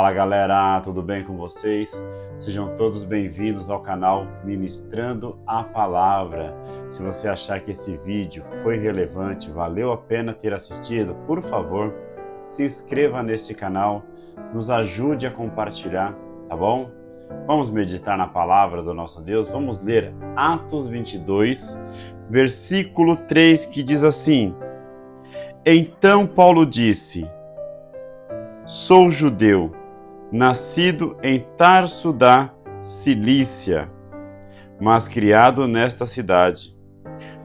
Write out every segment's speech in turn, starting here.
Fala galera, tudo bem com vocês? Sejam todos bem-vindos ao canal Ministrando a Palavra. Se você achar que esse vídeo foi relevante, valeu a pena ter assistido, por favor, se inscreva neste canal, nos ajude a compartilhar, tá bom? Vamos meditar na palavra do nosso Deus, vamos ler Atos 22, versículo 3, que diz assim: Então Paulo disse: Sou judeu, nascido em Tarso da Cilícia, mas criado nesta cidade.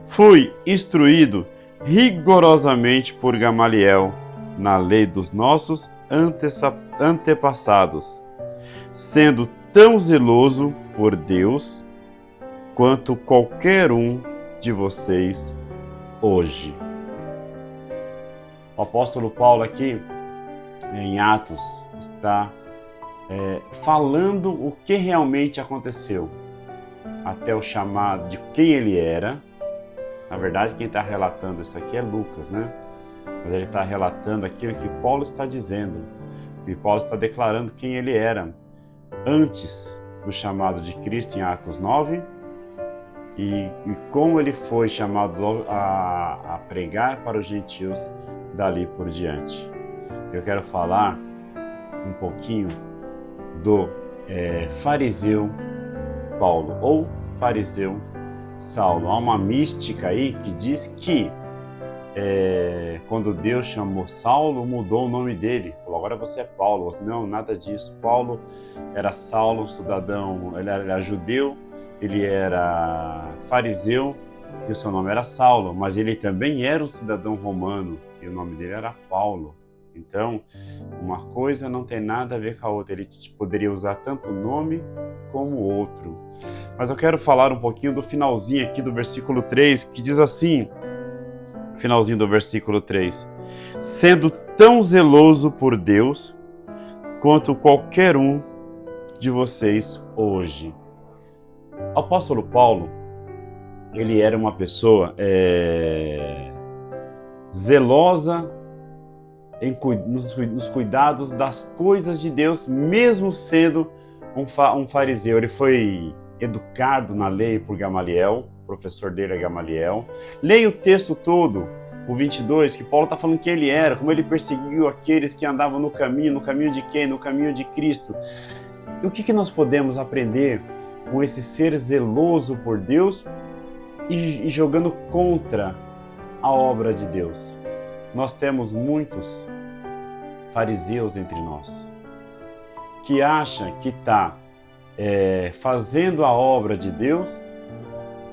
Fui instruído rigorosamente por Gamaliel na lei dos nossos antepassados, sendo tão zeloso por Deus quanto qualquer um de vocês hoje. O apóstolo Paulo aqui, em Atos, está falando o que realmente aconteceu, até o chamado de quem ele era. Na verdade, quem está relatando isso aqui é Lucas, né? Mas ele está relatando aquilo que Paulo está dizendo, e Paulo está declarando quem ele era antes do chamado de Cristo em Atos 9, e como ele foi chamado a pregar para os gentios dali por diante. Eu quero falar um pouquinho do fariseu Paulo, ou fariseu Saulo. Há uma mística aí que diz que quando Deus chamou Saulo, mudou o nome dele. Falou, agora você é Paulo. Não, nada disso. Paulo era Saulo, cidadão, ele era judeu, ele era fariseu e o seu nome era Saulo, mas ele também era um cidadão romano e o nome dele era Paulo. Então, uma coisa não tem nada a ver com a outra. Ele poderia usar tanto o nome como o outro. Mas eu quero falar um pouquinho do finalzinho aqui do versículo 3, que diz assim, finalzinho do versículo 3, sendo tão zeloso por Deus quanto qualquer um de vocês hoje. O apóstolo Paulo, ele era uma pessoa zelosa nos cuidados das coisas de Deus, mesmo sendo um fariseu. Ele foi educado na lei por Gamaliel, o professor dele é Gamaliel. Leia o texto todo, o 22, que Paulo está falando quem ele era, como ele perseguiu aqueles que andavam no caminho de quem? No caminho de Cristo. E o que nós podemos aprender com esse ser zeloso por Deus e jogando contra a obra de Deus? Nós temos muitos fariseus entre nós que acham que está fazendo a obra de Deus,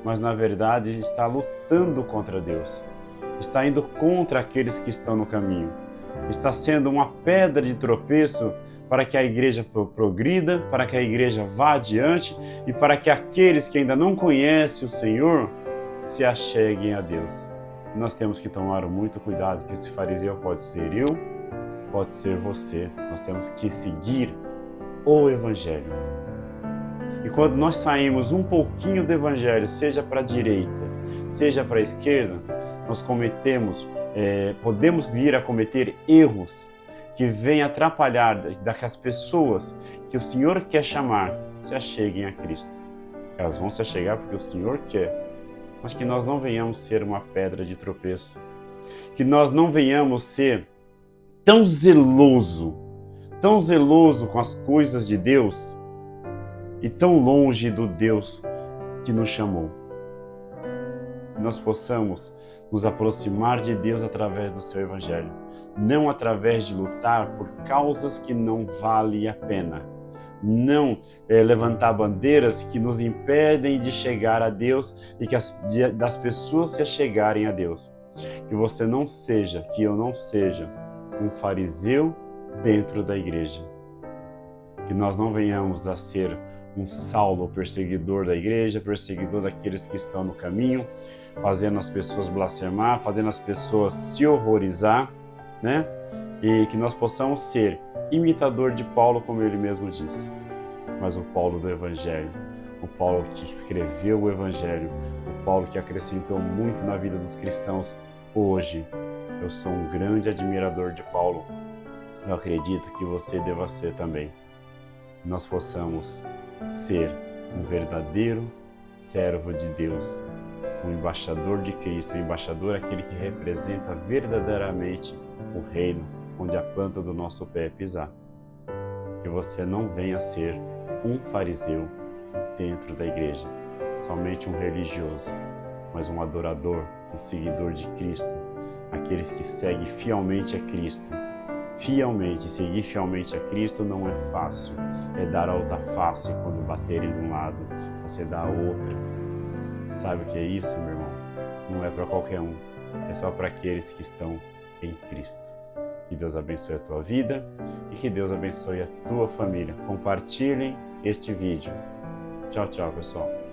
mas na verdade está lutando contra Deus, está indo contra aqueles que estão no caminho, está sendo uma pedra de tropeço para que a igreja progrida, para que a igreja vá adiante e para que aqueles que ainda não conhecem o Senhor se acheguem a Deus. Nós temos que tomar muito cuidado, que esse fariseu pode ser eu, pode ser você. Nós temos que seguir o Evangelho. E quando nós saímos um pouquinho do Evangelho, seja para a direita, seja para a esquerda, nós podemos vir a cometer erros que vêm atrapalhar que as pessoas que o Senhor quer chamar se acheguem a Cristo. Elas vão se achegar porque o Senhor quer, mas que nós não venhamos ser uma pedra de tropeço, que nós não venhamos ser tão zeloso com as coisas de Deus e tão longe do Deus que nos chamou. Que nós possamos nos aproximar de Deus através do seu Evangelho, não através de lutar por causas que não valem a pena, não levantar bandeiras que nos impedem de chegar a Deus e das pessoas se achegarem a Deus. Que você não seja, que eu não seja um fariseu dentro da igreja. Que nós não venhamos a ser um Saulo, perseguidor da igreja, perseguidor daqueles que estão no caminho, fazendo as pessoas blasfemar, fazendo as pessoas se horrorizar, né? E que nós possamos ser imitador de Paulo, como ele mesmo disse, mas o Paulo do Evangelho, o Paulo que escreveu o Evangelho, o Paulo que acrescentou muito na vida dos cristãos. Hoje eu sou um grande admirador de Paulo, eu acredito que você deva ser também. Nós possamos ser um verdadeiro servo de Deus, um embaixador de Cristo, um embaixador aquele que representa verdadeiramente o reino onde a planta do nosso pé pisar. Que você não venha ser um fariseu dentro da igreja, somente um religioso, mas um adorador, um seguidor de Cristo, aqueles que seguem fielmente a Cristo. Seguir fielmente a Cristo não é fácil, é dar a outra face quando baterem de um lado, você dá a outra. Sabe o que é isso, meu irmão? Não é para qualquer um, é só para aqueles que estão em Cristo. Que Deus abençoe a tua vida e que Deus abençoe a tua família. Compartilhem este vídeo. Tchau, tchau, pessoal.